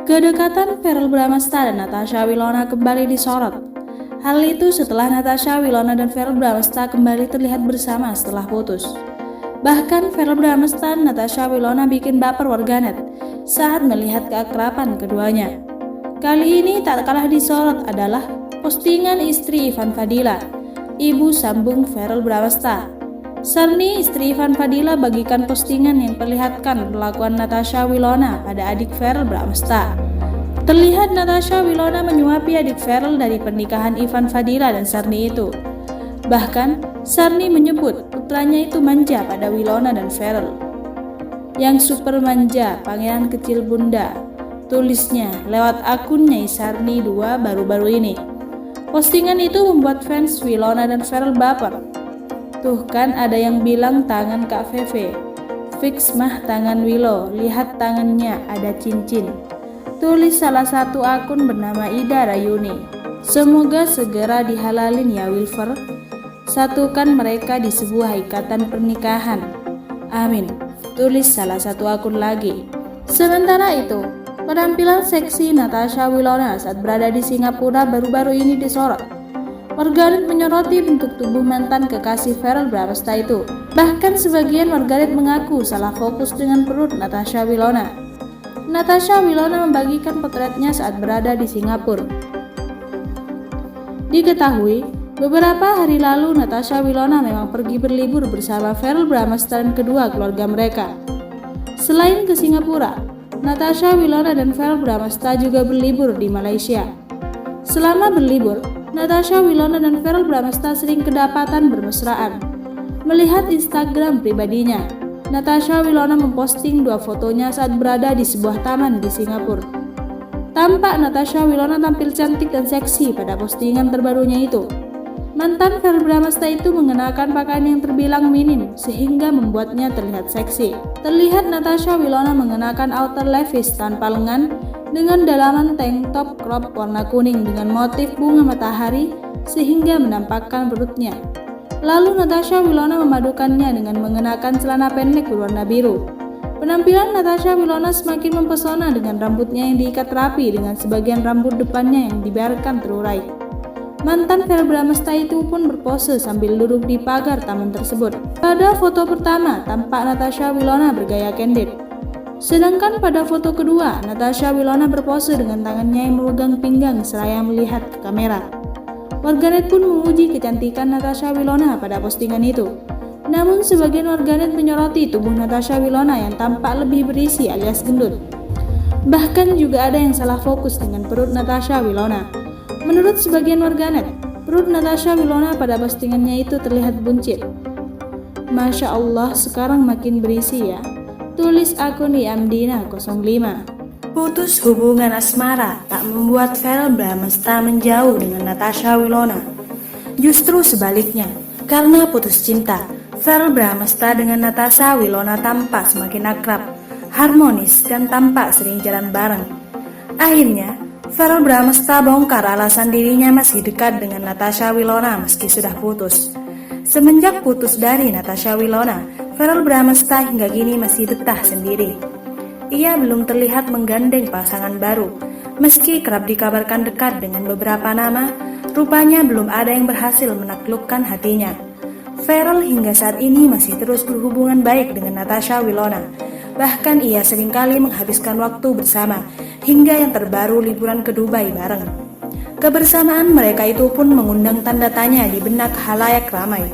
Kedekatan Verrell Bramasta dan Natasha Wilona kembali disorot. Hal itu setelah Natasha Wilona dan Verrell Bramasta kembali terlihat bersama setelah putus. Bahkan Verrell Bramasta dan Natasha Wilona bikin baper warganet saat melihat keakraban keduanya. Kali ini tak kalah disorot adalah postingan istri Ivan Fadila, ibu sambung Verrell Bramasta. Sarni, istri Ivan Fadila, bagikan postingan yang perlihatkan perlakuan Natasha Wilona pada adik Verrell Bramasta. Terlihat Natasha Wilona menyuapi adik Verrell dari pernikahan Ivan Fadila dan Sarni itu. Bahkan, Sarni menyebut putranya itu manja pada Wilona dan Verrell. Yang super manja, pangeran kecil bunda, tulisnya lewat akunnya Sarni 2 baru-baru ini. Postingan itu membuat fans Wilona dan Verrell baper. Tuh kan ada yang bilang tangan Kak Feve, fix mah tangan Willow, lihat tangannya ada cincin. Tulis salah satu akun bernama Ida Rayuni. Semoga segera dihalalin ya Wilfer. Satukan mereka di sebuah ikatan pernikahan. Amin. Tulis salah satu akun lagi. Sementara itu, penampilan seksi Natasha Wilona saat berada di Singapura baru-baru ini disorot. Warganet menyoroti bentuk tubuh mantan kekasih Verrell Bramasta itu. Bahkan sebagian warganet mengaku salah fokus dengan perut Natasha Wilona. Natasha Wilona membagikan potretnya saat berada di Singapura. Diketahui, beberapa hari lalu Natasha Wilona memang pergi berlibur bersama Verrell Bramasta dan kedua keluarga mereka. Selain ke Singapura, Natasha Wilona dan Verrell Bramasta juga berlibur di Malaysia. Selama berlibur, Natasha Wilona dan Verrell Bramasta sering kedapatan bermesraan. Melihat Instagram pribadinya, Natasha Wilona memposting 2 fotonya saat berada di sebuah taman di Singapura. Tampak Natasha Wilona tampil cantik dan seksi pada postingan terbarunya itu. Mantan Verrell Bramasta itu mengenakan pakaian yang terbilang minim sehingga membuatnya terlihat seksi. Terlihat Natasha Wilona mengenakan outer levis tanpa lengan dengan dalaman tank top crop warna kuning dengan motif bunga matahari sehingga menampakkan perutnya. Lalu Natasha Wilona memadukannya dengan mengenakan celana pendek berwarna biru. Penampilan Natasha Wilona semakin mempesona dengan rambutnya yang diikat rapi dengan sebagian rambut depannya yang dibiarkan terurai. Mantan Verrell Bramasta itu pun berpose sambil duduk di pagar taman tersebut. Pada foto pertama, tampak Natasha Wilona bergaya candid. Sedangkan pada foto kedua, Natasha Wilona berpose dengan tangannya yang memegang pinggang seraya melihat ke kamera. Warganet pun memuji kecantikan Natasha Wilona pada postingan itu. Namun sebagian warganet menyoroti tubuh Natasha Wilona yang tampak lebih berisi alias gendut. Bahkan juga ada yang salah fokus dengan perut Natasha Wilona. Menurut sebagian warganet, perut Natasha Wilona pada postingannya itu terlihat buncit. Masya Allah, sekarang makin berisi ya. Tulis akun Yamdina 05. Putus hubungan asmara tak membuat Verrell Bramasta menjauh dengan Natasha Wilona. Justru sebaliknya, karena putus cinta, Verrell Bramasta dengan Natasha Wilona tampak semakin akrab, harmonis dan tampak sering jalan bareng. Akhirnya, Verrell Bramasta bongkar alasan dirinya masih dekat dengan Natasha Wilona meski sudah putus. Semenjak putus dari Natasha Wilona, Verrell Bramasta hingga kini masih betah sendiri. Ia belum terlihat menggandeng pasangan baru. Meski kerap dikabarkan dekat dengan beberapa nama, rupanya belum ada yang berhasil menaklukkan hatinya. Verrell hingga saat ini masih terus berhubungan baik dengan Natasha Wilona. Bahkan ia seringkali menghabiskan waktu bersama, hingga yang terbaru liburan ke Dubai bareng. Kebersamaan mereka itu pun mengundang tanda tanya di benak khalayak ramai.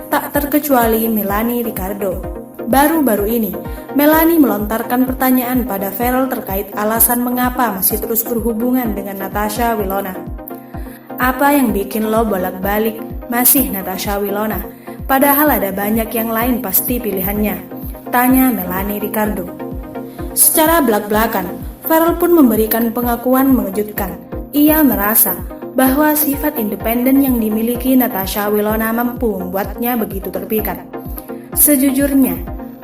Tak terkecuali Melanie Ricardo. Baru-baru ini, Melanie melontarkan pertanyaan pada Verrell terkait alasan mengapa masih terus berhubungan dengan Natasha Wilona. Apa yang bikin lo bolak-balik masih Natasha Wilona? Padahal ada banyak yang lain pasti pilihannya, tanya Melanie Ricardo. Secara belak-belakan, Verrell pun memberikan pengakuan mengejutkan. Ia merasa bahwa sifat independen yang dimiliki Natasha Wilona mampu membuatnya begitu terpikat. Sejujurnya,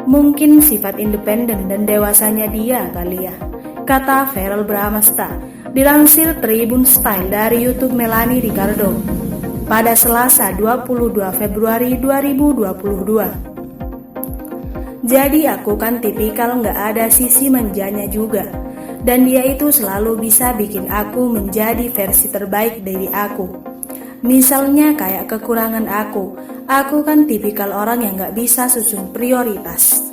mungkin sifat independen dan dewasanya dia kali ya, kata Verrell Bramasta, dilansir Tribun Style dari YouTube Melanie Ricardo pada Selasa 22 Februari 2022. Jadi aku kan tipikal nggak ada sisi manjanya juga. Dan dia itu selalu bisa bikin aku menjadi versi terbaik dari aku. Misalnya kayak kekurangan aku kan tipikal orang yang gak bisa susun prioritas.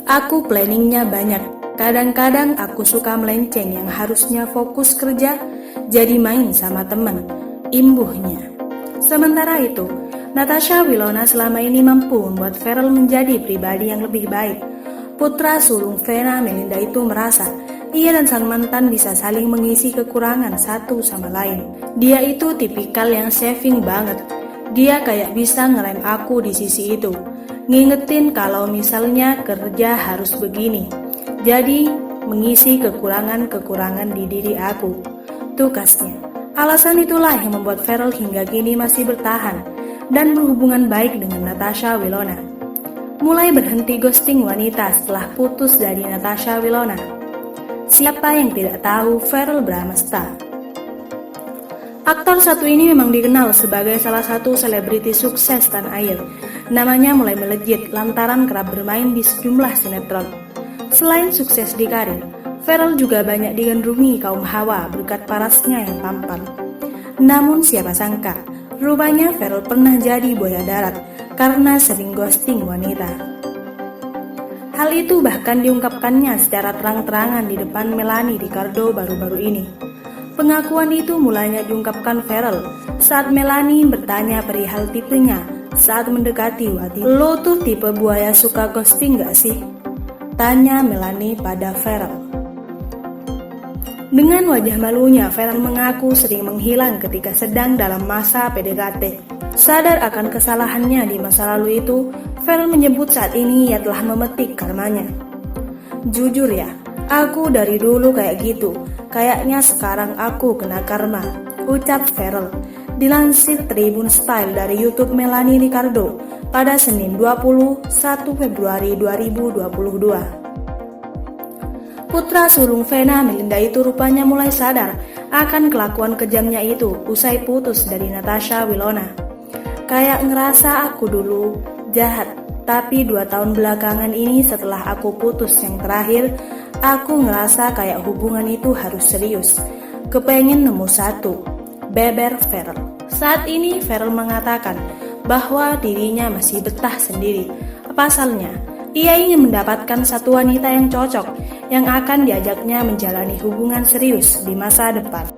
Aku planningnya banyak. Kadang-kadang aku suka melenceng yang harusnya fokus kerja, jadi main sama temen, imbuhnya. Sementara itu, Natasha Wilona selama ini mampu membuat Ferrell menjadi pribadi yang lebih baik. Putra sulung Vena Melinda itu merasa ia dan sang mantan bisa saling mengisi kekurangan satu sama lain. Dia itu tipikal yang saving banget. Dia kayak bisa ngerem aku di sisi itu, ngingetin kalau misalnya kerja harus begini. Jadi mengisi kekurangan-kekurangan di diri aku. Tugasnya. Alasan itulah yang membuat Ferrell hingga kini masih bertahan dan berhubungan baik dengan Natasha Wilona. Mulai berhenti ghosting wanita setelah putus dari Natasha Wilona. Siapa yang tidak tahu Verrell Bramasta? Aktor satu ini memang dikenal sebagai salah satu selebriti sukses tanah air. Namanya mulai melejit lantaran kerap bermain di sejumlah sinetron. Selain sukses di karir, Verrell juga banyak digandrungi kaum hawa berkat parasnya yang tampan. Namun siapa sangka, rupanya Verrell pernah jadi buaya darat karena sering ghosting wanita. Hal itu bahkan diungkapkannya secara terang-terangan di depan Melanie Ricardo baru-baru ini. Pengakuan itu mulanya diungkapkan Verrell saat Melanie bertanya perihal tipenya saat mendekati Wati. Lo tuh tipe buaya suka ghosting gak sih? Tanya Melanie pada Verrell. Dengan wajah malunya, Verrell mengaku sering menghilang ketika sedang dalam masa PDKT. Sadar akan kesalahannya di masa lalu itu, Verrell menyebut saat ini ia telah memetik karmanya. Jujur ya, aku dari dulu kayak gitu, kayaknya sekarang aku kena karma, ucap Verrell. Dilansir Tribun Style dari YouTube Melanie Ricardo pada Senin 21 Februari 2022. Putra sulung Vena Melinda itu rupanya mulai sadar akan kelakuan kejamnya itu usai putus dari Natasha Wilona. Kayak ngerasa aku dulu jahat, tapi 2 tahun belakangan ini setelah aku putus yang terakhir, aku ngerasa kayak hubungan itu harus serius. Kepengen nemu satu, beber Verrell. Saat ini Verrell mengatakan bahwa dirinya masih betah sendiri. Pasalnya, ia ingin mendapatkan satu wanita yang cocok, yang akan diajaknya menjalani hubungan serius di masa depan.